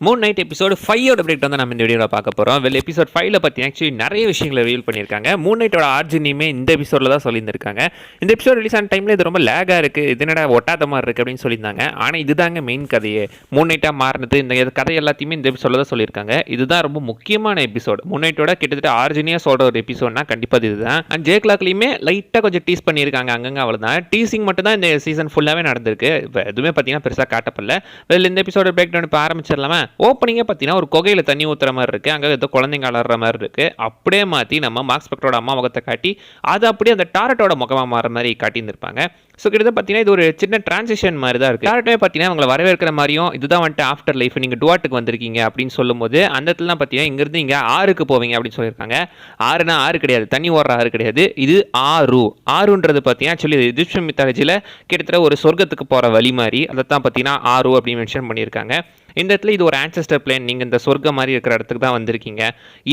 Moon night episode 5ஓட break தான் நம்ம இந்த வீடியோவில் பார்க்க போகிறோம். எபிசோட் 5ல் பற்றி ஆக்சுவலி நிறைய விஷயங்களை ரிவீல் பண்ணியிருக்காங்க. மூன் நைட்டோட ஆர்ஜினியுமே இந்த எபிசோடில் தான் சொல்லியிருந்திருக்காங்க. இந்த எபிசோட் ரிலீஸ் ஆன டைமில் இது ரொம்ப லேகாக இருக்குது, இது என்னடா ஒட்டாத மாதிரி இருக்குது அப்படின்னு சொல்லியிருந்தாங்க. ஆனால் இதுதாங்க மெயின் கதையே. மூன் நைட்டாக மாறினது இந்த கதை எல்லாத்தையுமே இந்த எபிசோடில் தான் சொல்லியிருக்காங்க. இதுதான் ரொம்ப முக்கியமான எபிசோடு. மூன் நைட்டோட கிட்டத்தட்ட ஆர்ஜினியாக சொல்கிற ஒரு எபிசோட்னா கண்டிப்பாக இதுதான். அண்ட் ஜே கிளாக்லையுமே லைட்டாக கொஞ்சம் டீஸ் பண்ணியிருக்காங்க, அங்கங்கே அவ்வளோதான். டீசிங் மட்டும் தான் இந்த சீசன் ஃபுல்லாகவே நடந்திருக்கு. இப்போ எதுவுமே பார்த்தீங்கன்னா பெருசாக காட்டப்படல. இந்த எபிசோட பிரேக் டவுன் இப்போ ஆரம்பிச்சிடலாமா? ஓப்பனிங்கே பார்த்தீங்கன்னா ஒரு குகையில் தண்ணி ஊற்றுற மாதிரி இருக்குது, அங்கே ஏதோ குழந்தைங்க அலற மாதிரி இருக்குது. அப்படியே மாற்றி நம்ம மார்க் ஸ்பெக்டரோட அம்மா முகத்தை காட்டி அதை அப்படியே அந்த டாரட்டோட முகமாக மாற மாதிரி காட்டியிருந்திருப்பாங்க. ஸோ கிட்டத்தட்ட பார்த்தீங்கன்னா இது ஒரு சின்ன டிரான்சிஷன் மாதிரி தான் இருக்குது. டாரட்டே பார்த்தீங்கன்னா அவங்களை வரவேற்கிற மாதிரியும் இதுதான் வந்துட்டு ஆஃப்டர் லைஃப், நீங்கள் டுவாட்டுக்கு வந்திருக்கீங்க அப்படின்னு சொல்லும்போது அந்த இடத்துல தான் பார்த்தீங்கன்னா இங்கேருந்து இங்கே ஆறுக்கு போவீங்க அப்படின்னு சொல்லியிருக்காங்க. ஆறுனா ஆறு கிடையாது, தண்ணி ஓடுற ஆறு கிடையாது, இது ஆறுன்றது பார்த்தீங்கன்னா ஆக்சுவலி எஜிப்ஷியன் மித்தாலஜியில் கிட்டத்தட்ட ஒரு சொர்க்கத்துக்கு போகிற வழி மாதிரி, அதை தான் பார்த்தீங்கன்னா ஆறு அப்படின்னு மென்ஷன் பண்ணியிருக்காங்க. இந்த இடத்துல இது ஒரு ஆன்செஸ்டர் பிளேன், நீங்கள் இந்த சொர்க்கம் மாதிரி இருக்கிற இடத்துக்கு தான் வந்திருக்கீங்க.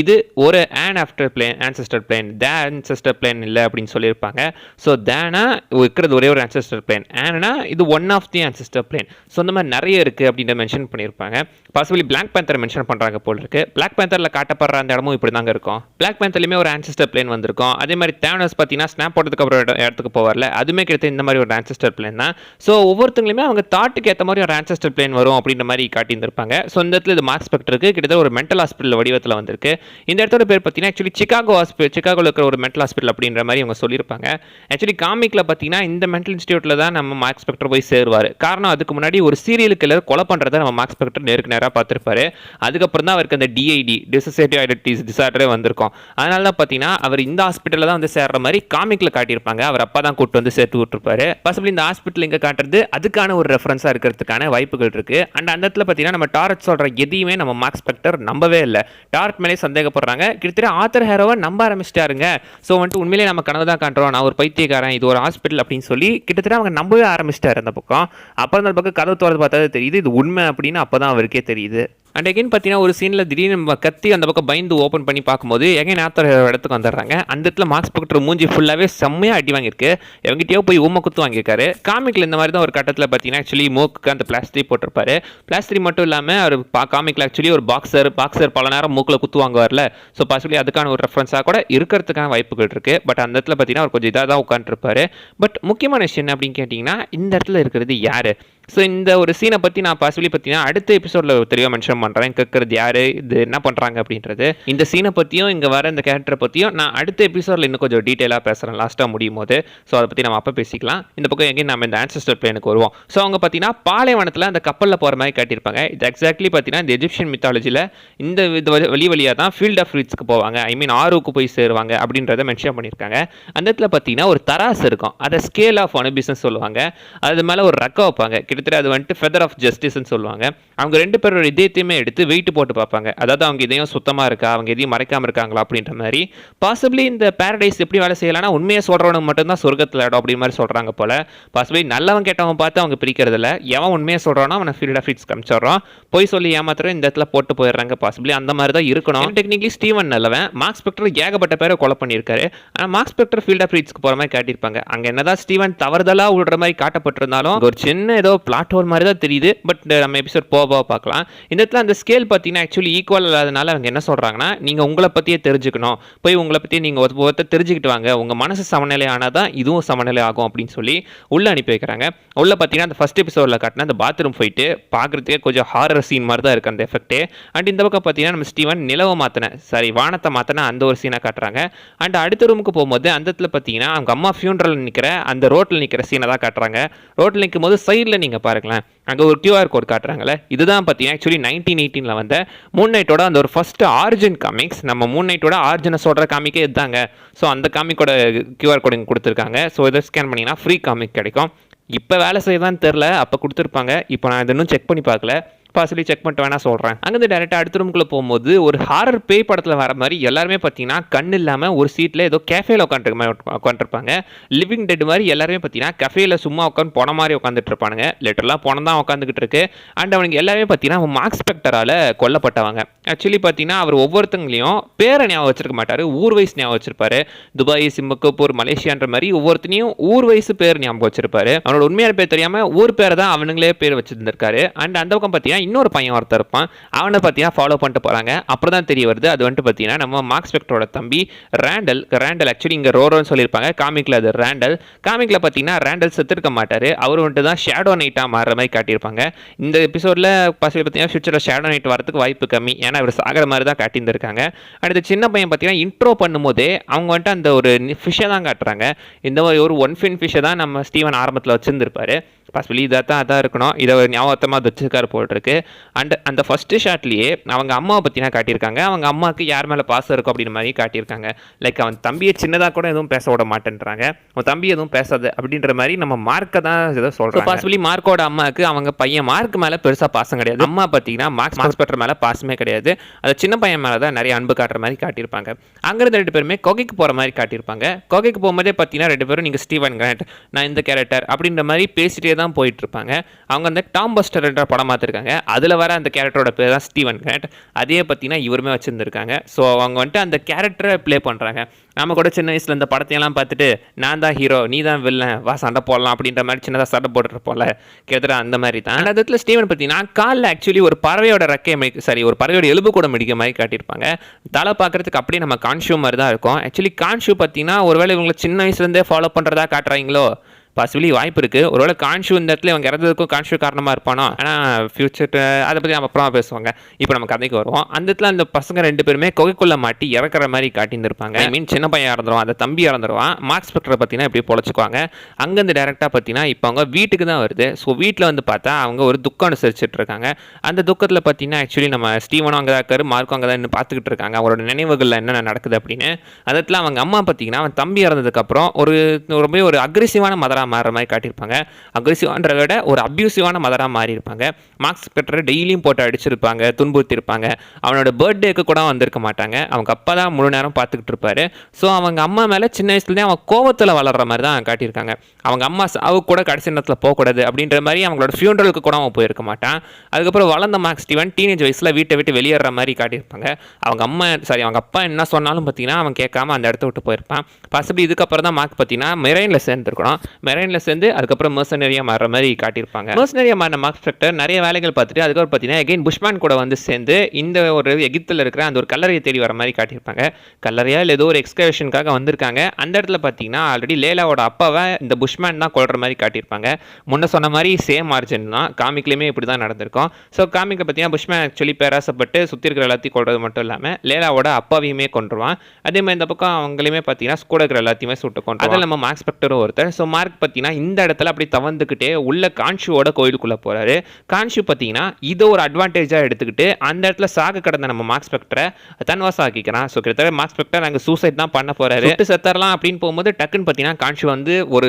இது ஒரு ஆன்செஸ்டர் பிளேன், ஆன்செஸ்டர் பிளேன் இல்லை அப்படின்னு சொல்லியிருப்பாங்க. ஸோ தேனா இருக்கிறது ஒரே ஒரு ஆன்செஸ்டர் பிளேன், ஆனா இது one of the ancestor plane. So இந்த மாதிரி நிறைய இருக்குது அப்படின்ற மென்ஷன் பண்ணியிருப்பாங்க. பாசிபிளி பிளாக் பேந்தர் மென்ஷன் பண்ணுறாங்க போல் இருக்குது. பிளாக் பேந்தரில் காட்டப்படுற அந்த இடமும் இப்படி தாங்க இருக்கும். பிளாக் பேந்தர்லையுமே ஒரு ஆன்செஸ்டர் பிளேன் வந்திருக்கும். அதே மாதிரி தேனோஸ் பார்த்தீங்கன்னா ஸ்னாப் போட்டதுக்கு அப்புறம் இடத்துக்கு போவார்ல, அதுவுமே கிட்ட இந்த மாதிரி ஒரு ஆன்செஸ்டர் பிளேன் தான். ஸோ ஒவ்வொருத்தங்களுமே அவங்க தாட்டுக்கு ஏற்ற மாதிரி ஒரு ஆன்செஸ்டர் பிளேன் வரும் அப்படின்ற மாதிரி காட்டியிருந்திருப்பாங்க. ஸோ இந்த இடத்துல இது மார்க் ஸ்பெக்டருக்கு கிட்டத்தட்ட ஒரு மென்டல் ஹாஸ்பிட்டல் வடிவத்தில் வந்திருக்கு. இந்த இடத்தோட பேர் பார்த்தீங்கன்னா ஆக்சுவலி சிகாகோவில் இருக்கிற ஒரு மென்டல் ஹாஸ்பிட்டல் அப்படின்ற மாதிரி அவங்க சொல்லியிருப்பாங்க. ஆக்சுவலி காமிக்கில் பார்த்தீங்கன்னா இந்த மென்டல் இன்ஸ்டியூட்டில் தான் நம்ம மார்க் ஸ்பெக்டர் போய் சேருவார். காரணம் அதுக்கு முன்னாடி ஒரு சீரியல் கில்லர் கொலை பண்ணுறதை நம்ம மார்க் ஸ்பெக்டர் நேருக்கு நேராக பார்த்துருப்பாரு. அதுக்கப்புறம் தான் அவருக்கு அந்த டிஐடி டிசோசியேட்டிவ் ஐடென்டிட்டி டிசார்டரே வந்திருக்கும். அதனால தான் பார்த்தீங்கன்னா அவர் இந்த ஹாஸ்பிட்டலில் தான் வந்து சேர்ற மாதிரி காமிக்கில் காட்டியிருப்பாங்க. அவர் அப்பா தான் கூட்டு வந்து சேர்த்து விட்டுருப்பாரு. பாசிபிளி இந்த ஹாஸ்பிட்டல் இங்கே காட்டுறது அதுக்கான ஒரு ரெஃபரன்ஸாக இருக்கிறதுக்கான வாய்ப்புகள் இருக்குது. அண்ட் அந்த இடத்துல பார்த்தீங்கன்னா நம்ம டாரட் சொல்கிற எதையுமே நம்ம மார்க் ஸ்பெக்டர் நம்பவே இல்லை. டாரட் மேலே சந்தேகப்படுறாங்க. கிட்டத்தட்ட ஆத்தர் ஹேரோவை நம்ப ஆரம்பிச்சிட்டாருங்க. ஸோ வந்துட்டு உண்மையிலே நம்ம கனவு தான் காட்டுறோம், நான் ஒரு பைத்தியக்காரன், இது ஒரு ஹாஸ்பிட்டல் அப்படின்னு சொல்லி கிட்டத்தட்ட அவங்க நம்பவே ஆரம்பிச்சிட்டாரு அந்த பக்கம். அப்புறம் அந்த பக்கம் கதவு திறந்து பார்த்தா தெரியுது இது உண்மை அப்படின்னு. அப்போ தான் அவருக்கே தெரியுது. அண்ட் எகைன் பார்த்தீங்கன்னா ஒரு சீனில் திடீர்னு நம்ம கத்தி அந்த பக்கம் பயந்து ஓப்பன் பண்ணி பார்க்கும்போது எகைன் ஆத்தர் இடத்துக்கு வந்துடுறாங்க. அந்த இடத்துல மார்க் ஸ்பெக்டர் மூஞ்சி ஃபுல்லாகவே செம்மையாக அடி வாங்கியிருக்கு. எவங்கிட்டயோ போய் ஊமை குத்து வாங்கியிருக்காரு. காமிக்கில் இந்த மாதிரி தான் ஒரு கட்டத்தில் பார்த்தீங்கன்னா ஆக்சுவலி மூக்கு அந்த பிளாஸ்டரி போட்டிருப்பாரு. பிளாஸ்டரி மட்டும் இல்லாமல் அவர் காமிக்கில் ஆக்சுவலி ஒரு பாக்ஸர் பல நேரம் மூக்கில் குத்து வாங்குவார்ல. ஸோ பாசிபிளி அதுக்கான ஒரு ரெஃபரன்ஸாக கூட இருக்கிறதுக்கான வாய்ப்புகள் இருக்குது. பட் அந்த இடத்துல பார்த்தீங்கன்னா அவர் கொஞ்சம் இதாக தான் உட்காந்துருப்பாரு. பட் முக்கியமான விஷயம் என்ன அப்படின்னு கேட்டிங்கன்னா இந்த இடத்துல இருக்கிறது யார்? ஸோ இந்த ஒரு சீனை பற்றி நான் பாசிபிளி பார்த்தீங்கன்னா அடுத்த எபிசோடில் தெளிவாக மென்ஷன் பண்ணுறேன். கேட்குறது யார், இது என்ன பண்ணுறாங்க அப்படின்றது. இந்த சீனை பற்றியும் இங்கே வர இந்த கேரக்டரை பற்றியும் நான் அடுத்த எபிசோடில் இன்னும் கொஞ்சம் டீட்டெயிலாக பேசுகிறேன் லாஸ்ட்டாக முடியும் போது. ஸோ அதை பற்றி நம்ம அப்போ பேசிக்கலாம். இந்த பக்கம் எங்கேயும் நம்ம இந்த ஆன்செஸ்டர் பிளேனுக்கு வருவோம். ஸோ அவங்க பார்த்தீங்கன்னா பாலைவனத்தில் அந்த கப்பலில் போகிற மாதிரி காட்டியிருப்பாங்க. இது எக்ஸாக்ட்லி பார்த்தீங்கன்னா இந்த எஜிப்ஷியன் மித்தாலஜியில் இந்த வழியாக தான் ஃபீல்ட் ஆஃப் ரீட்ஸ்க்கு போவாங்க, ஐ மீன் ஆறுக்கு போய் சேருவாங்க அப்படின்றத மென்ஷன் பண்ணியிருக்காங்க. அந்த இடத்துல பார்த்தீங்கன்னா ஒரு தராசு இருக்கும், அதை ஸ்கேல் ஆஃப் அனுபிஸ்ன்னு சொல்லுவாங்க. அது மேலே ஒரு ரக்க வைப்பாங்க, கிட்டத்தட்ட அது வந்துட்டு ஃபெதர் ஆஃப் ஜஸ்டிஸ்ன்னு சொல்லுவாங்க. அவங்க ரெண்டு பேரோட இதயத்தையுமே எடுத்து வெயிட் போட்டு பார்ப்பாங்க. அதாவது அவங்க இதயம் சுத்தமாக இருக்கா, அவங்க எதையும் மறைக்காமல் இருக்காங்களா அப்படின்ற மாதிரி. பாசிபிளி இந்த பேரடைஸ் எப்படி வேலை செய்யலாம்னா உண்மையை சொல்கிறவனுக்கு மட்டும்தான் சொர்க்கத்தில் இடம் அப்படி மாதிரி சொல்கிறாங்க போல. பாசிபிளி நல்லவன் கேட்டவன் பார்த்து அவங்க பிரிக்கிறதில்ல. எவன் உண்மையை சொல்கிறானோ அவனை ஃபீல்ட் ஆஃப் ரீட்ஸ் காமிச்சிடுறோம், போய் சொல்லி ஏமாத்திரம் இந்த இடத்துல போட்டு போயிடுறாங்க. பாசிபிளி அந்த மாதிரி தான் இருக்கணும். டெக்னிக்கலி ஸ்டீவன் நல்லவன், மார்க் ஸ்பெக்டர் ஏகப்பட்ட பேரை கொலை பண்ணியிருக்காரு. ஆனால் மார்க் ஸ்பெக்டர் ஃபீல்ட் ஆஃப் ரீட்ஸ்க்கு போகிற மாதிரி காட்டியிருப்பாங்க. அங்கே என்னதான் ஸ்டீவன் தவறுதலாக விடுற மாதிரி காட்டப்பட்டிருந்தாலும் ஒரு சின்ன ஏதோ பிளாட் ஹோல் மாதிரி தான் தெரியுது. பட் நம்ம எபிசோட் போக பார்க்கலாம். இந்த இடத்துல அந்த ஸ்கேல் பார்த்தீங்கன்னா ஆக்சுவலி ஈக்குவல் இல்லாதனால அவங்க என்ன சொல்கிறாங்கன்னா நீங்கள் உங்களை பற்றியே தெரிஞ்சுக்கணும், போய் உங்களை பற்றி நீங்கள் ஒருத்தர் தெரிஞ்சுக்கிட்டு வாங்க, உங்கள் மனசு சமநிலை ஆனால் தான் இதுவும் சமநிலை ஆகும் அப்படின்னு சொல்லி உள்ளே அனுப்பி வைக்கிறாங்க. உள்ளே பார்த்தீங்கன்னா அந்த ஃபர்ஸ்ட் எபிசோடில் காட்டினா அந்த பாத்ரூம் போயிட்டு பார்க்குறதுக்கே கொஞ்சம் ஹாரர் சீன் மாதிரி தான் இருக்குது அந்த எஃபெக்டே. அண்ட் இந்த பக்கம் பார்த்தீங்கன்னா நம்ம ஸ்டீவன் நிலவை வானத்தை மாற்றின அந்த ஒரு சீனை காட்டுறாங்க. அண்ட் அடுத்த ரூமுக்கு போகும்போது அந்த இடத்துல பார்த்தீங்கன்னா அவங்க அம்மா ஃபியூனரல் நிற்கிற அந்த ரோட்டில் நிற்கிற சீனை தான் காட்டுறாங்க. ரோட்டில் நிற்கும் போது சைடில் நீங்கள் பாருங்களேன், அங்கே ஒரு QR கோட் காட்டுறாங்களே, இதுதான் பார்த்தீங்கன்னா ஆக்சுவலி 1918 வந்த மூன் நைட்டோட அந்த ஒரு ஃபர்ஸ்ட் ஆரிஜின் காமிக்ஸ். நம்ம மூன் நைட்டோட ஆரிஜினை சொல்கிற காமிக்கே இதுதாங்க. ஸோ அந்த காமிக்கோட QR கோட் இங்கே கொடுத்துருக்காங்க. ஸோ இதை ஸ்கேன் பண்ணிங்கன்னா ஃப்ரீ காமிக் கிடைக்கும். இப்போ வேலை செய்யதான்னு தெரில, அப்போ கொடுத்துருப்பாங்க. இப்போ நான் இதை இன்னும் செக் பண்ணி பார்க்கல, பாசிபிளி செக் பண்ணிட்டு வேணா சொல்கிறேன். அங்கேருந்து டேரெக்டாக அடுத்த ரூமுக்குள்ளே போகும்போது ஒரு ஹாரர் பேய் படத்தில் வர மாதிரி எல்லாருமே பார்த்தீங்கன்னா கண் இல்லாமல் ஒரு சீட்டில் ஏதோ கேஃபேல உட்காந்துருப்பாங்க. லிவிங் டெட் மாதிரி எல்லாருமே பார்த்தீங்கன்னா கஃபேல சும்மா உட்காந்து போன மாதிரி உட்காந்துட்டு இருப்பானுங்க. லிட்டரலாக போன தான் உட்காந்துக்கிட்டு இருக்கு. அண்ட் அவனுக்கு எல்லாருமே பார்த்தீங்கன்னா மார்க் ஸ்பெக்டரால் கொல்லப்பட்டவங்க. ஆக்சுவலி பார்த்தீங்கன்னா அவர் ஒவ்வொருத்தங்களையும் பேரை ஞாபகம் வச்சிருக்க மாட்டார், ஊர் வயசு ஞாபகம் வச்சிருப்பாரு. துபாய், சிங்கப்பூர், மலேசியான்ற மாதிரி ஒவ்வொருத்தனையும் ஊர் வயசு பேர் ஞாபகம் வச்சிருப்பாரு. அவனோட உண்மையான பேர் தெரியாமல் ஊர் பேரை தான் அவனுங்களே பேர் வச்சிருந்திருக்காரு. அண்ட் அந்த பக்கம் பார்த்தீங்கன்னா பார்த்தீங்கன்னா இன்னொரு பையன் ஒருத்தர் இருப்பான், அவனை பார்த்தீங்கன்னா ஃபாலோ பண்ணிட்டு போகிறாங்க. அப்புறம் தான் தெரிய வருது அது வந்துட்டு பார்த்தீங்கன்னா நம்ம மார்க் ஸ்பெக்டரோட தம்பி ரேண்டல். ஆக்சுவலி இங்கே ரோரோன்னு சொல்லியிருப்பாங்க, காமிக்கில் அது ரேண்டல். காமிக்கில் பார்த்தீங்கன்னா ரேண்டல் செத்துருக்க மாட்டார், அவர் வந்துட்டு தான் ஷேடோ நைட்டாக மாறுற மாதிரி காட்டியிருப்பாங்க. இந்த எபிசோடில் பார்த்தீங்கன்னா ஃபியூச்சரில் ஷேடோ நைட் வரதுக்கு வாய்ப்பு கம்மி, ஏன்னா இவர் சாகிற மாதிரி தான் காட்டியிருந்திருக்காங்க. அடுத்து சின்ன பையன் பார்த்தீங்கன்னா இன்ட்ரோ பண்ணும்போதே அவங்க வந்துட்டு அந்த ஒரு ஃபிஷ்ஷை தான் காட்டுறாங்க. இந்த மாதிரி ஒரு ஒன் ஃபின் ஃபிஷ்ஷை தான் நம்ம ஸ்டீவன் ஆரம்பத்தில் வச்சுருந்துருப்பாரு. பாசிபிளி அதான் இருக்கணும், இதை ஒரு ஞாபகமாக வச்சுருக்காரு போட்டிருக்கு. அண்ட் அந்த ஃபஸ்ட்டு ஷாட்லேயே அவங்க அம்மாவை பற்றினா காட்டியிருக்காங்க. அவங்க அம்மாவுக்கு யார் மேலே பாசம் இருக்கும் அப்படின்ற மாதிரி காட்டியிருக்காங்க. லைக் அவன் தம்பியை சின்னதாக கூட எதுவும் பேச விட மாட்டேன்றாங்க, அவன் தம்பி எதுவும் பேசாது அப்படின்ற மாதிரி நம்ம மார்க்கை தான் ஏதோ சொல்கிறோம். பாசிபிளி மார்க்கோட அம்மாவுக்கு அவங்க பையன் மார்க் மேலே பெருசாக பாசம் கிடையாது. அம்மா பார்த்தீங்கன்னா மார்க் ஸ்பெக்டர் மேலே பாசமே கிடையாது, அது சின்ன பையன் மேலே தான் நிறைய அன்பு காட்டுற மாதிரி காட்டியிருப்பாங்க. அங்கேருந்து 2 பேருமே கொகைக்கு போகிற மாதிரி காட்டியிருப்பாங்க. கொகைக்கு போகும்போதே பார்த்தீங்கன்னா 2 பேரும் நீங்கள் ஸ்டீவன் கிராண்ட், நான் இந்த கேரக்டர் அப்படின்ற மாதிரி பேசிட்டே தான் போயிட்டு இருப்பாங்க. அவங்க அந்த டாம் பஸ்டர் என்ற படம் பார்த்துருக்காங்க, அதில் வர அந்த கேரக்டரோட பேர் தான் ஸ்டீவன் கிராண்ட். அதே பார்த்தீங்கன்னா இவருமே வச்சுருந்துருக்காங்க. ஸோ அவங்க வந்துட்டு அந்த கேரக்டரை ப்ளே பண்ணுறாங்க. நம்ம கூட சின்ன வயசில் இந்த படத்தையெல்லாம் பார்த்துட்டு நான் தான் ஹீரோ நீ தான் வில்லன் வா சண்டை போடலாம் அப்படின்ற மாதிரி சின்னதாக சண்டை போட்டுட்டு போல கேட்குற அந்த மாதிரி தான். அந்த இடத்துல ஸ்டீவன் பார்த்தீங்கன்னா காலில் ஆக்சுவலி ஒரு பறவையோட ஒரு பறவையோட எலும்பு கூட மிடிக்க மாதிரி காட்டியிருப்பாங்க. தலை பார்க்குறதுக்கு அப்படியே நம்ம கான்ஷூ மாதிரி தான் இருக்கும். ஆக்சுவலி கான்ஷூ பார்த்தீங்கன்னா ஒருவேளை இவங்களை சின்ன வயசுலேருந்தே ஃபாலோ பண்ணுறதா காட்டுறாங்களோ, பாசிபிளி வாய்ப்பு இருக்குது. ஒருவேளை கான்ஷூ இந்த இடத்துல இவங்க இறந்ததுக்கும் கான்ஷூ காரணமாக இருப்பானோ. ஆனால் ஃபியூச்சர் அதை பற்றி நம்ம அப்புறமா பேசுவாங்க. இப்போ நம்ம கதைக்கு வருவோம். அந்த இடத்துல அந்த பசங்க 2 பேருமே கொகைக்குள்ளே மாட்டி இறக்குற மாதிரி காட்டியிருந்திருப்பாங்க. ஐ மீன் சின்ன பையன் இறந்துருவான், அந்த தம்பி இறந்துருவான். மார்க் ஸ்பெக்டரை பார்த்தீங்கன்னா இப்படி பொழைச்சிக்குவாங்க. அங்கேருந்து டேரெக்டாக பார்த்தீங்கன்னா இப்போ அவங்க வீட்டுக்கு தான் வருது. ஸோ வீட்டில் வந்து பார்த்தா அவங்க ஒரு துக்கம் அனுசரிச்சுட்டு இருக்காங்க. அந்த துக்கத்தில் பார்த்தீங்கன்னா ஆக்சுவலி நம்ம ஸ்டீவனும் அங்கே தான் இருக்காரு, மார்க்கும் அங்கே தான் இன்னும் பார்த்துக்கிட்டு இருக்காங்க அவரோட நினைவுகளில் என்னென்ன நடக்குது அப்படின்னு. அந்த இடத்துல அவங்க அம்மா பார்த்தீங்கன்னா அவன் தம்பி இறந்ததுக்கப்புறம் ரொம்ப ஒரு அக்ரெசிவான மதராக மாறுற மாதிரி காட்டியிருப்பாங்க. அக்ரெசிவான்ற விட ஒரு அப்யூசிவான மதராக மாறி இருப்பாங்க. மார்க் ஸ்பெக்டரை டெய்லியும் போட்டு அடிச்சிருப்பாங்க, துன்புறுத்திருப்பாங்க. அவனோட பர்த்டேக்கு கூட வந்திருக்க மாட்டாங்க, அவங்க அப்பா தான் முழு நேரம் பார்த்துக்கிட்டு இருப்பாரு. ஸோ அவங்க அம்மா மேலே சின்ன வயசுலேயே அவன் கோவத்தில் வளர்கிற மாதிரி தான் காட்டியிருக்காங்க. அவங்க அம்மா சாவு கூட கடைசி நேரத்தில் போகக்கூடாது அப்படின்ற மாதிரி அவங்களோட ஃபியூனரலுக்கு கூட அவன் போயிருக்க மாட்டான். அதுக்கப்புறம் வளர்ந்த மார்க் ஸ்டீவன் டீனேஜ் வயசில் வீட்டை விட்டு வெளியேற மாதிரி காட்டியிருப்பாங்க. அவங்க அப்பா என்ன சொன்னாலும் பார்த்தீங்கன்னா அவன் கேட்காம அந்த இடத்த விட்டு போயிருப்பான். பாசிபிளி இதுக்கப்புறம் தான் மார்க் பார்த்தீங்கன்னா மெரைனில் சேர்ந்துருக்கணும். மெரைனில் சேர்ந்து அதுக்கப்புறம் மர்சனரியாக மாறுற மாதிரி காட்டியிருப்பாங்க. மர்சனரியாக மாறின மார்க் ஸ்பெக்டர் நிறைய வேலைகள் பார்த்துட்டு அதுக்கப்புறம் பார்த்தீங்கன்னா எகைன் புஷ்மேன் கூட வந்து சேர்ந்து இந்த ஒரு எகிப்தில் இருக்கிற அந்த ஒரு கல்லறையை தேடி வர மாதிரி காட்டியிருப்பாங்க. கல்லறையா இல்லை ஏதோ ஒரு எக்ஸ்கவேஷனுக்காக வந்திருக்காங்க. அந்த இடத்துல பார்த்தீங்கன்னா ஆல்ரெடி லேலாவோட அப்பாவை இந்த புஷ்மேன் தான் கொள்கிற மாதிரி காட்டியிருப்பாங்க. முன்ன சொன்ன மாதிரி சேம் ஆர்ஜின் தான், காமிக்லேயுமே இப்படி தான் நடந்திருக்கும். ஸோ காமிக்கில் பார்த்தீங்கன்னா புஷ்மேன் ஆக்சுவலி பேராசப்பட்டு சுற்றி இருக்கிற எல்லாத்தையும் கொள்றது மட்டும் இல்லாமல் லேலாவோட அப்பாவையுமே கொண்டுருவான். அதே மாதிரி இந்த பக்கம் அவங்களையுமே பார்த்தீங்கன்னா கூட இருக்கிற எல்லாத்தையுமே சுட்டு கொண்டு அதில் நம்ம மார்க் ஸ்பெக்டரும் ஒருத்தர். ஸோ மார்க் பார்த்தீங்கன்னா இந்த இடத்துல அப்படி தவந்துக்கிட்டே உள்ள கான்ஷுவோட கோயிலுக்குள்ளே போகிறாரு. கான்ஷு பார்த்தீங்கன்னா இதை ஒரு அட்வான்டேஜாக எடுத்துக்கிட்டு அந்த இடத்துல சாக கடந்த நம்ம மார்க் ஸ்பெக்டரை தன்வாசம் ஆக்கிக்கிறான். ஸோ கிட்டத்தட்ட மார்க் ஸ்பெக்டர் அங்கே சூசைட் தான் பண்ண போகிறாரு. செத்தரலாம் அப்படின்னு போகும்போது டக்குன்னு பார்த்தீங்கன்னா கான்ஷு வந்து ஒரு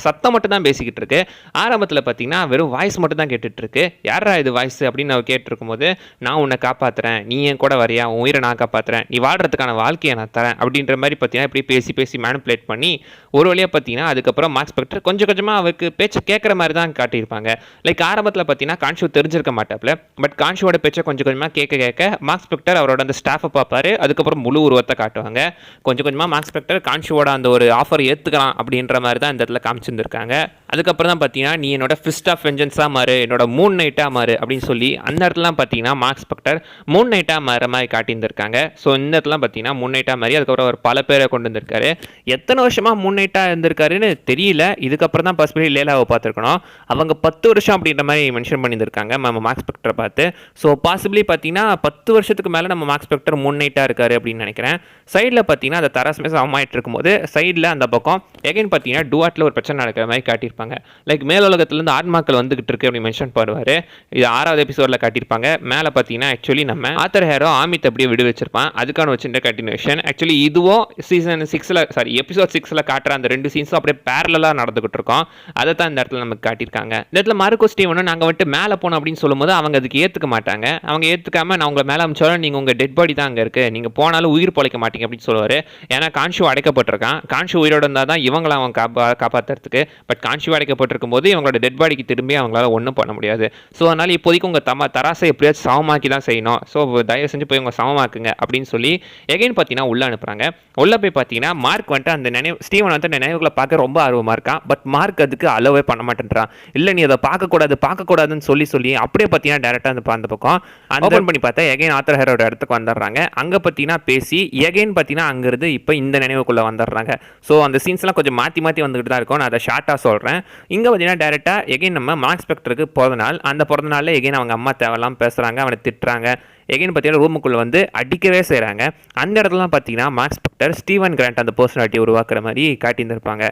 சத்தம் மட்டும் தான் பேசிக்கிட்டு இருக்கு. ஆரம்பத்தில் பார்த்தீங்கன்னா வெறும் வாய்ஸ் மட்டும் தான் கேட்டுட்டு இருக்கு. யாரா இது வாய்ஸ் அப்படின்னு அவர் கேட்டுருக்கும் போது நான் உன்னை காப்பாற்றுறேன், நீ என் கூட வரியா, உன் உயிரை நான் காப்பாற்றுறேன், நீ வாழ்றதுக்கான வாழ்க்கையை நான் தரேன் அப்படின்ற மாதிரி பார்த்தீங்கன்னா இப்படி பேசி மேனிபுலேட் பண்ணி ஒரு வழியாக பார்த்தீங்கன்னா அதுக்கப்புறம் மார்க் ஸ்பெக்டர் கொஞ்சம் கொஞ்சமாக அவருக்கு பேச்சை கேட்குற மாதிரி தான் காட்டியிருப்பாங்க. லைக் ஆரம்பத்தில் பார்த்தீங்கன்னா கான்ஷு தெரிஞ்சிருக்க மாட்டாப்ல, பட் கான்ஷுவோட பேச்சை கொஞ்சம் கொஞ்சமாக கேட்க மார்க் ஸ்பெக்டர் அவரோட அந்த ஸ்டாஃபை பார்ப்பாரு. அதுக்கப்புறம் முழு உருவத்தை காட்டுவாங்க. கொஞ்சம் கொஞ்சமாக மார்க் ஸ்பெக்டர் கான்ஷுவோட அந்த ஒரு ஆஃபர் ஏற்றுக்கலாம் அப்படின்ற மாதிரி தான் இந்த இடத்துல காமிச்சிருந்துருக்காங்க. அதுக்கப்புறம் தான் பார்த்தீங்கன்னா நீ என்னோட ஃபிஸ்ட் ஆஃப் வெஞ்சன்ஸாக மாறு, என்னோட மூன் நைட்டாக மாறு அப்படின்னு சொல்லி அந்த இடத்துலாம் பார்த்தீங்கன்னா மார்க் ஸ்பெக்டர் மூன் நைட்டாக மாற மாதிரி காட்டியிருந்திருக்காங்க. ஸோ இந்த இடத்துல பார்த்தீங்கன்னா மூன் நைட்டாக மாதிரி அதுக்கப்புறம் அவர் பல பேரை கொண்டு வந்திருக்காரு. எத்தனை வருஷமாக மூன் நைட்டாக இருந்திருக்காருன்னு தெரியல. இதுக்கப்புறம் தான் பாசிபிளி லேலாவை பார்த்துருக்கணும். அவங்க 10 வருஷம் அப்படின்ற மாதிரி மென்ஷன் பண்ணியிருக்காங்க நம்ம மார்க் ஸ்பெக்டரை பார்த்து. ஸோ பாசிபிளி பார்த்தீங்கன்னா 10 வருஷத்துக்கு மேலே நம்ம மார்க் ஸ்பெக்டர் மூன் நைட்டாக இருக்காரு அப்படின்னு நினைக்கிறேன். சைடில் பார்த்தீங்கன்னா அந்த தராசுமே சமமாயிட்டு இருக்கும்போது சைடில் அந்த பக்கம் எகைன் பார்த்தீங்கன்னா டுவாட்டில் ஒரு பிரச்சனை நடக்கிற மாதிரி காட்டியிருப்பாங்க. லைக் மேலுலகத்துலேருந்து ஆத்மாக்கள் வந்துகிட்டு இருக்கு அப்படின்னு மென்ஷன் பண்ணுவார். இது 6வது எபிசோடில் காட்டியிருப்பாங்க. மேலே பார்த்தீங்கன்னா ஆக்சுவலி நம்ம ஆத்தர் ஹேரோ ஆமித் அப்படியே விடு வச்சிருப்பான். அதுக்கான வச்சுட்ட கண்டினியூஷன். ஆக்சுவலி இதுவும் சீசன் 6ல் எபிசோட் 6ல் காட்டுற அந்த 2 சீன்ஸும் அப்படியே பேரலாக நடந்துகிட்டு இருக்கோம். அதை தான் இந்த இடத்துல நமக்கு காட்டியிருக்காங்க. இந்த இடத்துல மார்க்கோ ஸ்டீவனும் நாங்கள் வந்துட்டு மேலே போனோம் அப்படின்னு சொல்லும்போது அவங்க அதுக்கு ஏற்றுக்க மாட்டாங்க. அவங்க ஏற்றுக்காம நான் உங்களை மேலே அனுப்பிச்சாலும் நீங்கள் உங்கள் டெட் பாடி தான் அங்கே இருக்குது, நீங்கள் போனாலும் உயிர் பொழைக்க மாட்டீங்க அப்படின்னு சொல்லுவார். ஏன்னா கான்ஷு அடைக்கப்பட்டிருக்கான். கான்ஷு உயிரோடு இருந்தால் தான் இவங்களை அவங்க காப்பாற்றுறதுக்கு. பட் கான்ஷு அடைக்கப்பட்டிருக்கும் போது இவங்களோட டெட் பாடிக்கு திரும்பி அவங்களால ஒன்றும் பண்ண முடியாது. ஸோ அதனால் இப்போதைக்கு உங்கள் தராசை எப்படியாச்சும் சமமாக்கி தான் செய்யணும். ஸோ தயவு செஞ்சு போய் உங்கள் சமமாக்குங்க அப்படின்னு சொல்லி எகைன் பார்த்தீங்கன்னா உள்ளே அனுப்புகிறாங்க. உள்ளே போய் பார்த்தீங்கன்னா மார்க் வந்துட்டு அந்த ஸ்டீவன் வந்து அந்த நினைவுகளை பார்க்க ரொம்ப ஆர்வமாக மாதிரி இருக்கான். பட் மார்க் அதுக்கு அலோவே பண்ண மாட்டேன்றான். இல்லை நீ அதை பார்க்கக்கூடாதுன்னு சொல்லி அப்படியே பார்த்தீங்கன்னா டேரெக்டாக அந்த பக்கம் ஓப்பன் பண்ணி பார்த்தா எகைன் ஆத்தர் ஹீரோட இடத்துக்கு வந்துடுறாங்க. அங்கே பார்த்தீங்கன்னா பேசி எகைன் பார்த்தீங்கன்னா அங்கிருந்து இப்போ இந்த நினைவுக்குள்ளே வந்துடுறாங்க. ஸோ அந்த சீன்ஸ்லாம் கொஞ்சம் மாற்றி வந்துகிட்டு தான் இருக்கும். நான் அதை ஷார்ட்டாக சொல்கிறேன். இங்கே பார்த்தீங்கன்னா டேரெக்டாக எகைன் நம்ம மார்க் ஸ்பெக்டருக்கு பிறந்த நாளில் எகைன் அவங்க அம்மா தேவையெல்லாம் பேசுகிறாங்க, அவனை திட்டுறாங்க. எகைன் பார்த்தீங்கன்னா ரூமுக்குள்ளே வந்து அடிக்கவே செய்கிறாங்க. அந்த இடத்துலாம் பார்த்தீங்கன்னா மார்க் ஸ்பெக்டர் ஸ்டீவன் கிராண்ட் அந்த பர்சனாலிட்டி உருவாக்குற மாதிரி காட்டியிருந்திருப்பாங்க.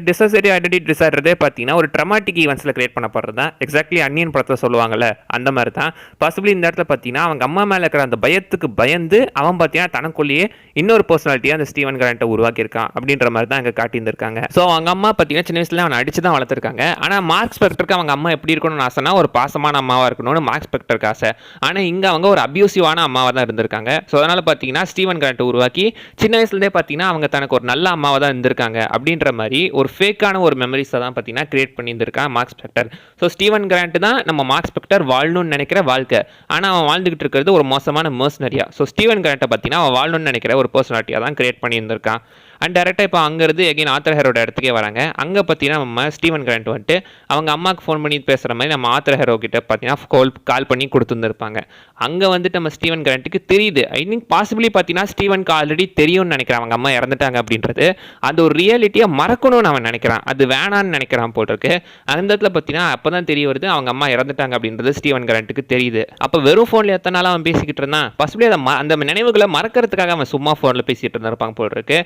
டிசோசியேட்டிவ் ஐடென்டிட்டி டிசார்டரே பார்த்தீங்கன்னா ஒரு ட்ரமாட்டிக் ஈவெண்ட்ஸில் கிரியேட் பண்ணப்படுறது தான். எக்ஸாக்ட்லி அன்னியன் படத்தில் சொல்லுவாங்கள்ல அந்த மாதிரி தான். பாசிபிளி இந்த இடத்துல பார்த்தீங்கன்னா அவங்க அம்மா மேலே இருக்கிற அந்த பயத்துக்கு பயந்து அவன் பார்த்தீங்கன்னா தனக்குள்ளேயே இன்னொரு பர்சனாலிட்டியாக அந்த ஸ்டீவன் கிராண்ட்டை உருவாக்கியிருக்கான் அப்படின்ற மாதிரி தான் அங்கே காட்டியிருந்திருக்காங்க. ஸோ அவங்க அம்மா பார்த்தீங்கன்னா சின்ன வயசுல அவனை அடிச்சு தான் வளர்த்துருக்காங்க. ஆனால் மார்க் ஸ்பெக்டருக்கு அவங்க அம்மா எப்படி இருக்கணும்னு ஆசைனா ஒரு பாசமான அம்மாவாக இருக்கணும்னு மார்க் ஸ்பெக்டருக்கு ஆசை. ஆனால் இங்கே அவங்க ஒரு அபியூசிவான அம்மாவாக தான் இருந்திருக்காங்க. ஸோ அதனால் பார்த்தீங்கன்னா ஸ்டீவன் கிராண்ட்டை உருவாக்கி சின்ன வயசுலேருந்தே பார்த்தீங்கன்னா அவங்க தனக்கு ஒரு நல்ல அம்மாவாக தான் இருந்திருக்காங்க அப்படின்ற மாதிரி ஒரு ஃபேக்கான ஒரு மெமரிஸை தான் பார்த்தீங்கன்னா கிரியேட் பண்ணியிருந்திருக்கான் Mark Spector. So Steven Grant தான் நம்ம மார்க் ஸ்பெக்டர் வாழணும்னு நினைக்கிற வாழ்க்கை. ஆனால் அவன் வாழ்ந்துகிட்டு இருக்கிறது ஒரு மோசமான மர்சனரியா. ஸோ ஸ்டீவன் கிராண்ட்டை பார்த்தீங்கன்னா அவன் வாழணும்னு நினைக்கிற ஒரு பர்சனாலிட்டியாக தான் கிரியேட் பண்ணியிருந்திருக்கான். அண்ட் டேரெக்டாக இப்போ அங்கேருந்து எகைன் ஆத்தர் ஹீரோட இடத்துக்கே வராங்க. அங்கே பார்த்தீங்கன்னா நம்ம ஸ்டீவன் கிராண்ட் வந்துட்டு அவங்க அம்மாவுக்கு ஃபோன் பண்ணி பேசுகிற மாதிரி நம்ம ஆத்தர் ஹீரோ கிட்ட பார்த்தீங்கன்னா கால் பண்ணி கொடுத்துருந்துருப்பாங்க. அங்கே வந்துட்டு நம்ம ஸ்டீவன் கிராண்ட்டுக்கு தெரியுது. ஐ திங்க் பாசிபிளி பார்த்தீங்கன்னா ஸ்டீவனுக்கு ஆல்ரெடி தெரியும்னு நினைக்கிறேன் அவங்க அம்மா இறந்துட்டாங்க அப்படின்றது. அந்த ஒரு ரியாலிட்டியை மறக்கணும்னு அவன் நினைக்கிறான், அது வேணான்னு நினைக்கிறான் போல் இருக்கு. அந்த இடத்துல பார்த்தீங்கன்னா அப்போ தான் தெரிய வருது அவங்க அம்மா இறந்துட்டாங்க அப்படின்றது ஸ்டீவன் கிராண்ட்டுக்கு தெரியுது. அப்போ வெறும் ஃபோனில் எத்தனை நாள் அவன் பேசிக்கிட்டு இருந்தான். பாசிபிளி அந்த நினைவுகளை மறக்கிறதுக்காக அவன் சும்மா ஃபோனில் பேசிகிட்டு இருந்திருப்பாங்க போல் இருக்கு.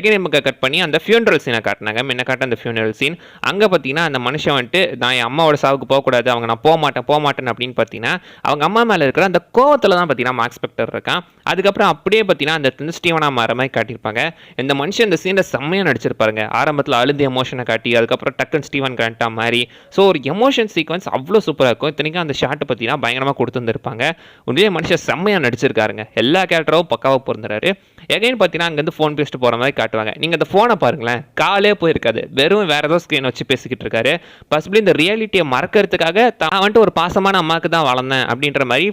நமக்கு கட் பண்ணி அந்த ஃபியூனரல் சீனை காட்டினாங்க. முன்ன காட்ட அந்த ஃபியூனரல் சீன் அங்கே பார்த்தீங்கன்னா அந்த மனுஷன் வந்துட்டு நான் என் அம்மாவோட சாவுக்கு போகக்கூடாது, அவங்க நான் போக மாட்டேன் அப்படின்னு பார்த்தீங்கன்னா அவங்க அம்மா மேலே இருக்கிற அந்த கோவத்தில் தான் பார்த்தீங்கன்னா மார்க் ஸ்பெக்டர் இருக்கான். அதுக்கப்புறம் அப்படியே பார்த்தீங்கன்னா அந்த இடத்துல ஸ்டீவனா மாற மாதிரி காட்டியிருப்பாங்க. இந்த மனுஷன் இந்த சீனில் செம்மையாக நடிச்சிருப்பாருங்க. ஆரம்பத்தில் அழுந்த எமோஷனை காட்டி அதுக்கப்புறம் டக்குன்னு ஸ்டீவன் கிராண்ட்டாக மாறி ஸோ ஒரு எமோஷன் சீக்வன்ஸ் அவ்வளோ சூப்பராக இருக்கும். இத்தனைக்கும் அந்த ஷாட்டை பார்த்தீங்கன்னா பயங்கரமாக கொடுத்துருந்துருப்பாங்க. உண்மையே மனுஷன் செம்மையாக நடிச்சிருக்காருங்க. எல்லா கேரக்டரும் பக்காவாக பொருந்துறாரு. எகைன் பார்த்தீங்கன்னா அங்கேருந்து ஃபோன் பேசிட்டு போகிற மாதிரி காட்டுவாங்க. நீங்கள் அந்த ஃபோனை பாருங்களேன், காலே போயிருக்காது, வெறும் வேறு ஏதோ ஸ்க்ரீன் வச்சு பேசிக்கிட்டு இருக்காரு. பாசிபிளி இந்த ரியாலிட்டியை மறக்கிறதுக்காக தான் வந்துட்டு ஒரு பாசமான அம்மாவுக்கு தான் வளர்ந்தேன் அப்படின்ற மாதிரி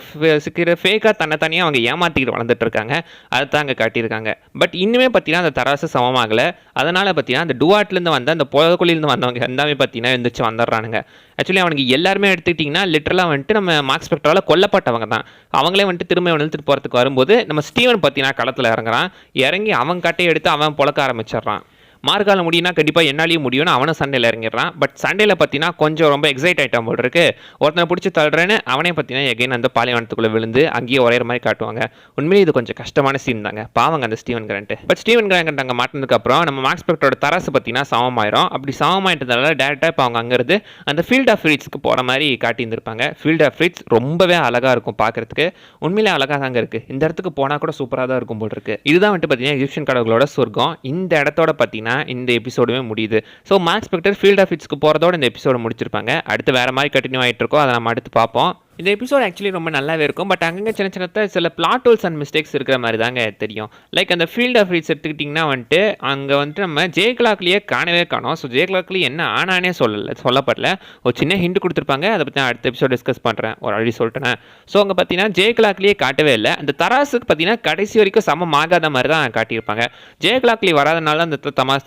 ஃபேக்காக தனியாக அவங்க ஏமாற்றிக்கிட்டு வளர்ந்துட்டு இருக்காங்க. அதை தான் அங்கே காட்டியிருக்காங்க. பட் இன்னுமே பார்த்தீங்கன்னா அந்த தராசு சமமாகலை. அதனால் பார்த்தீங்கன்னா அந்த டுவாட்லேருந்து வந்த அந்த புழக்குழியிலேருந்து வந்தவங்க எல்லாமே பார்த்தீங்கன்னா எழுந்திரிச்சு வந்துடுறானுங்க. ஆக்சுவலி அவனுக்கு எல்லாருமே எடுத்துக்கிட்டிங்கன்னா லிட்டரலாக வந்துட்டு நம்ம மார்க் ஸ்பெக்டரால் கொல்லப்பட்டவங்க தான். அவங்களே வந்துட்டு திரும்ப நிறுத்திட்டு போகிறதுக்கு வரும்போது நம்ம ஸ்டீவன் பார்த்தீங்கன்னா களத்தில் இறங்கி அவன் கட்டையை எடுத்து அவன் புழக்க ஆரம்பிச்சிடுறான். மார்க்கால முடியும்னா கண்டிப்பாக என்னாலையும் முடியும்னு அவனும் சண்டையில் இறங்கிடுறான். பட் சண்டையில் பார்த்தீங்கன்னா கொஞ்சம் ரொம்ப எக்ஸைட் ஆகிட்டான் போல் இருக்கு. ஒருத்தனை பிடிச்சி தள்ளுறேன்னு அவனே பார்த்தீங்கன்னா எகைன் அந்த பாலைவனத்துக்குள்ளே விழுந்து அங்கேயே ஒரே மாதிரி காட்டுவாங்க. உண்மையிலே இது கொஞ்சம் கஷ்டமான சீன் தாங்க, பாவங்க அந்த Steven Grant. But Steven Grant அங்கே மாட்டினதுக்கப்புறம் நம்ம மார்க் ஸ்பெக்டரோட தராசு பார்த்தீங்கன்னா சமமாயிரும். அப்படி சமமாயிட்டதால டேரெக்டாக இப்போ அவங்க அங்கேருந்து அந்த ஃபீல்ட் ஆஃப் ஃப்ரீட்ஸ்க்கு போகிற மாதிரி காட்டியிருந்திருப்பாங்க. ஃபீல்ட் ஆஃப் ஃப்ரீட்ஸ் ரொம்பவே அழகாக இருக்கும் பார்க்குறதுக்கு. உண்மையிலே அழகாக தாங்க இருக்குது. இந்த இடத்துக்கு போனால் கூட சூப்பராக தான் இருக்கும் போல் இருக்கு. இதுதான் வந்துட்டு பார்த்தீங்கன்னா எஜிப்ஷியன் கடவுளோட சொர்க்கம். இந்த இடத்தோட பார்த்தீங்கன்னா இந்த எபிசோடுமே முடியுது. So Mark Spector field of ஃப்ரீட்ஸ்க்கு போகிறதோட இந்த எபிசோடு முடிச்சிருப்பாங்க. அடுத்து வேறு மாதிரி கண்டினியூ ஆகிட்டு இருக்கோம், அதை நம்ம அடுத்து பார்ப்போம். இந்த எபிசோட் ஆக்சுவலி ரொம்ப நல்லாவே இருக்கும். பட் அங்கங்கே சில பிளாட் ஹோல்ஸ் அண்ட் மிஸ்டேக்ஸ் இருக்கிற மாதிரி தாங்க தெரியும். லைக் அந்த ஃபீல்ட் ஆஃப் ஃப்ரீட்ஸ் எடுத்துக்கிட்டிங்கன்னா வந்துட்டு அங்கே வந்துட்டு நம்ம ஜே கிளாக்லேயே காணவே காணோம். ஸோ ஜே கிளாக்லேயே என்ன ஆனானே சொல்லப்படல. ஒரு சின்ன ஹிண்ட் கொடுத்துருப்பாங்க, அதை பற்றி நான் அடுத்த எபிசோட் டிஸ்கஸ் பண்ணுறேன், ஒரு அழி சொல்லிட்டேன். ஸோ அங்கே பார்த்தீங்கன்னா ஜே கிளாக்லேயே காட்டவே இல்லை. அந்த தராசுக்கு பார்த்தீங்கன்னா கடைசி வரைக்கும் சமமாகாத மாதிரி தான் காட்டியிருப்பாங்க. ஜே கிளாக்லேயே வராதனால அந்த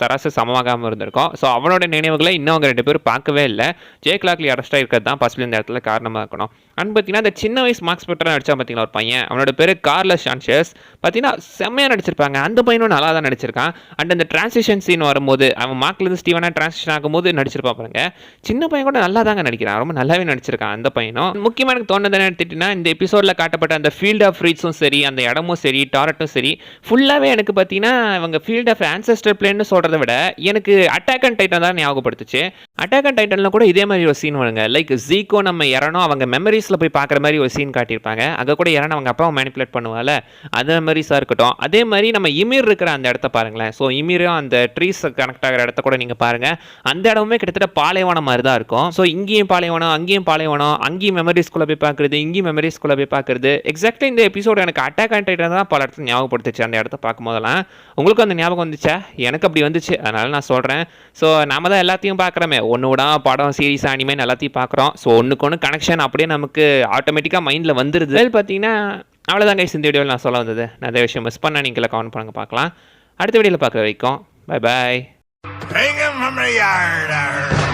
தராசு சமமாகாமல் இருந்திருக்கும். ஸோ அவனோட நினைவுகளை இன்னும் அவங்க 2 பேரும் பார்க்கவே இல்லை. ஜே கிளாக்லி அரெஸ்ட் ஆகிருக்கிறது தான் பாசிபிள் இந்த இடத்துல காரணமாக இருக்கணும். அண்ட் பார்த்தீங்கன்னா அந்த சின்ன வயசு மார்க் ஸ்பெக்டராக நடிச்சா பார்த்தீங்கன்னா ஒரு பையன், அவனோட பேர் கார்லஸ் சான்சஸ், பார்த்தீங்கன்னா செம்மையாக நடிச்சிருப்பாங்க. அந்த பையனும் நல்லா தான் நடிச்சிருக்கான். அண்ட் அந்த டிரான்சிஷன் சீன் வரும்போது அவன் மார்க்லேருந்து ஸ்டீவனாக டிரான்சிஷன் ஆகும்போது நடிச்சிருப்பான் பாருங்க. சின்ன பையன் கூட நல்லா தாங்க நடிக்கிறான், ரொம்ப நல்லாவே நடிச்சிருக்கான் அந்த பையனும். முக்கியமாக எனக்கு தோணுது எடுத்துட்டிங்கன்னா இந்த எபிசோடில் காட்டப்பட்ட அந்த ஃபீல்ட் ஆஃப் ஃப்ரீட்ஸும் சரி, அந்த இடமும் சரி, டாரட்டும் சரி, ஃபுல்லாகவே எனக்கு பார்த்தீங்கன்னா அவங்க ஃபீல்ட் ஆஃப் ஆன்செஸ்டர் பிளேன்னு சொல்கிறத விட எனக்கு அட்டாக் அண்ட் டைட்டன் தான் ஞாபகப்படுத்துச்சு. அட்டாக் அண்ட் டைட்டனில் கூட இதே மாதிரி ஒரு சீன் வருங்க. லைக் ஜீக்கோ நம்ம இறனோ அவங்க மெமரிஸில் போய் பார்க்குற மாதிரி ஒரு சீன் காட்டியிருப்பாங்க. அங்கே கூட இறன அவங்க அப்பாவை மேனிப்புலேட் பண்ணுவாள், அதே மெமரிஸாக இருக்கட்டும். அதே மாதிரி நம்ம இமீர் இருக்கிற அந்த இடத்த பாருங்களேன். ஸோ இமீரும் அந்த ட்ரீஸ் கனெக்ட் ஆகிற இடத்த கூட நீங்கள் பாருங்கள். அந்த இடமுமே கிட்டத்தட்ட பாலைவனம் மாதிரி தான் இருக்கும். ஸோ இங்கேயும் பாலைவனம், அங்கேயும் பாலைவனம், அங்கேயும் மெமரிஸ்குள்ளே போய் பார்க்குறது, இங்கேயும் மெமரிஸ்குள்ளே போய் பார்க்குறது. எக்ஸாக்டாக இந்த எபிசோடு எனக்கு அட்டாக் அண்ட் டைட்டன் தான் பல இடத்துல ஞாபகப்படுத்துச்சு. அந்த இடத்த பார்க்கும்போதெல்லாம் உங்களுக்கும் அந்த ஞாபகம் வந்துச்சா? எனக்கு அப்படி வந்துச்சு, அதனால் நான் சொல்கிறேன். ஸோ நம்ம தான் எல்லாத்தையும் பார்க்குறோமே, ஒன்று விடா படம், சீரிஸ், அனிமே எல்லாத்தையும் பார்க்குறோம். ஸோ ஒன்றுக்கு ஒன்று கனெக்ஷன் அப்படியே நமக்கு ஆட்டோமேட்டிக்காக மைண்டில் வந்துடுது. பார்த்தீங்கன்னா அவ்வளோதான் கைஸ், இந்த வீடியோவில் நான் சொல்ல வந்தது. நான் அதே விஷயம் மிஸ் பண்ணால் நீங்கள் கமெண்ட் பண்ணுங்க, பார்க்கலாம். அடுத்த வீடியோவில் பார்க்குற வரைக்கும் bye bye. I'm a yarder.